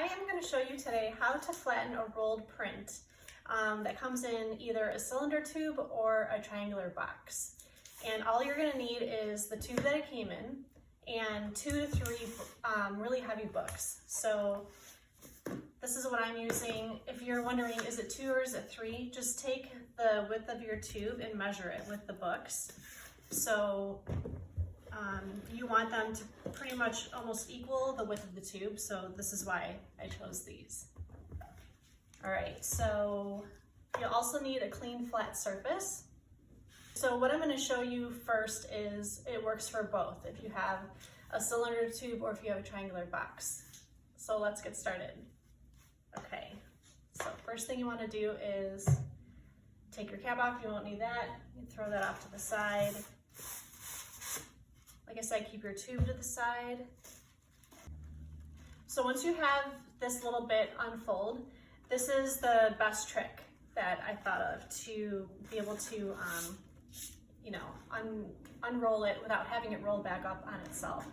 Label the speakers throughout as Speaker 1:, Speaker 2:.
Speaker 1: I am going to show you today how to flatten a rolled print that comes in either a cylinder tube or a triangular box. And all you're going to need is the tube that it came in and 2 to 3 really heavy books. So this is what I'm using. If you're wondering, is it 2 or is it 3? Just take the width of your tube and measure it with the books. So you want them to pretty much almost equal the width of the tube, so this is why I chose these. All right, so you'll also need a clean flat surface. So what I'm going to show you first is it works for both, if you have a cylinder tube or if you have a triangular box. So let's get started. Okay, so first thing you want to do is take your cap off. You won't need that. You throw that off to the side. Like I said, keep your tube to the side. So once you have this little bit unfold, this is the best trick that I thought of to be able to, unroll it without having it roll back up on itself.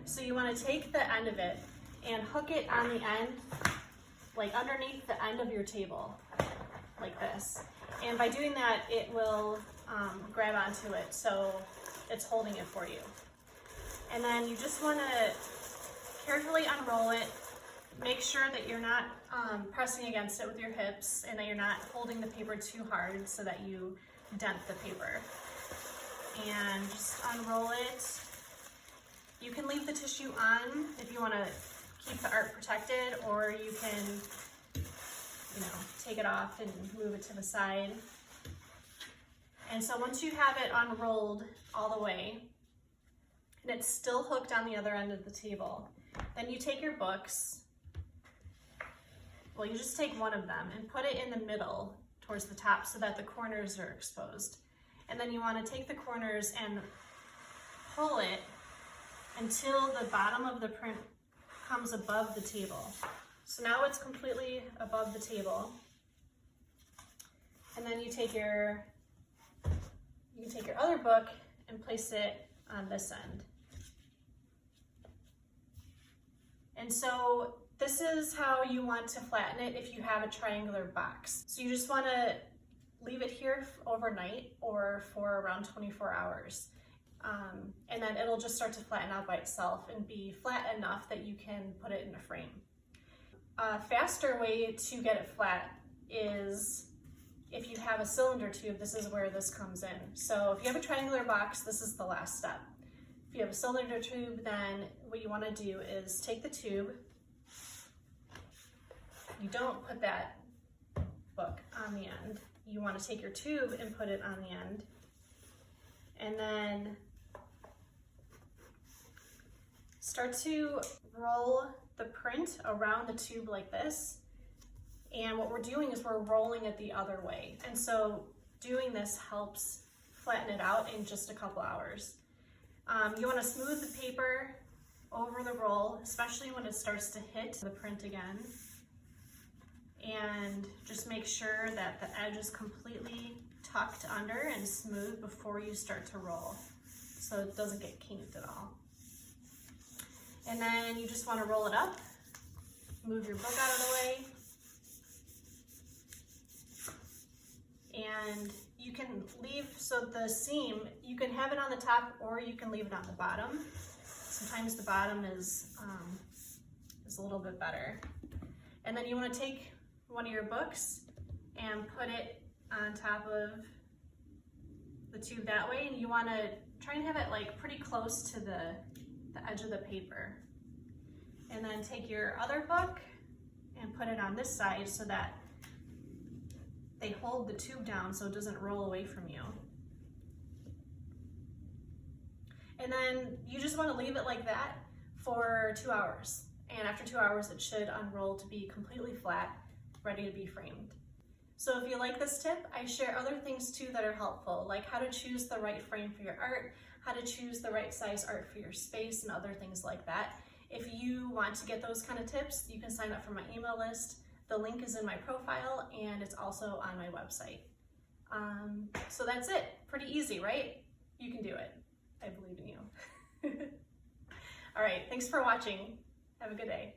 Speaker 1: So you want to take the end of it and hook it on the end, like underneath the end of your table, like this. And by doing that, it will grab onto it, so it's holding it for you. And then you just want to carefully unroll it. Make sure that you're not pressing against it with your hips and that you're not holding the paper too hard so that you dent the paper. And just unroll it. You can leave the tissue on if you want to keep the art protected, or you can, take it off and move it to the side. And so once you have it unrolled all the way, and it's still hooked on the other end of the table, then you take your books, well, you just take one of them and put it in the middle towards the top so that the corners are exposed. And then you want to take the corners and pull it until the bottom of the print comes above the table. So now it's completely above the table. And then you can take your other book and place it on this end. And so this is how you want to flatten it if you have a triangular box. So you just want to leave it here overnight or for around 24 hours. And then it'll just start to flatten out by itself and be flat enough that you can put it in a frame. A faster way to get it flat is if you have a cylinder tube. This is where this comes in. So if you have a triangular box, this is the last step. If you have a cylinder tube, then what you want to do is take the tube. You don't put that book on the end. You want to take your tube and put it on the end. And then start to roll the print around the tube like this. And what we're doing is we're rolling it the other way. And so doing this helps flatten it out in just a couple hours. You want to smooth the paper over the roll, especially when it starts to hit the print again. And just make sure that the edge is completely tucked under and smooth before you start to roll, so it doesn't get kinked at all. And then you just want to roll it up, move your book out of the way, and you can leave, so the seam, you can have it on the top or you can leave it on the bottom. Sometimes the bottom is a little bit better. And then you want to take one of your books and put it on top of the tube that way, and you want to try and have it like pretty close to the edge of the paper. And then take your other book and put it on this side so that they hold the tube down so it doesn't roll away from you. And then you just want to leave it like that for 2 hours. And after 2 hours, it should unroll to be completely flat, ready to be framed. So if you like this tip, I share other things too that are helpful, like how to choose the right frame for your art, how to choose the right size art for your space, and other things like that. If you want to get those kind of tips, you can sign up for my email list. The link is in my profile and it's also on my website. So that's it. Pretty easy, right? You can do it. I believe in you. All right, thanks for watching. Have a good day.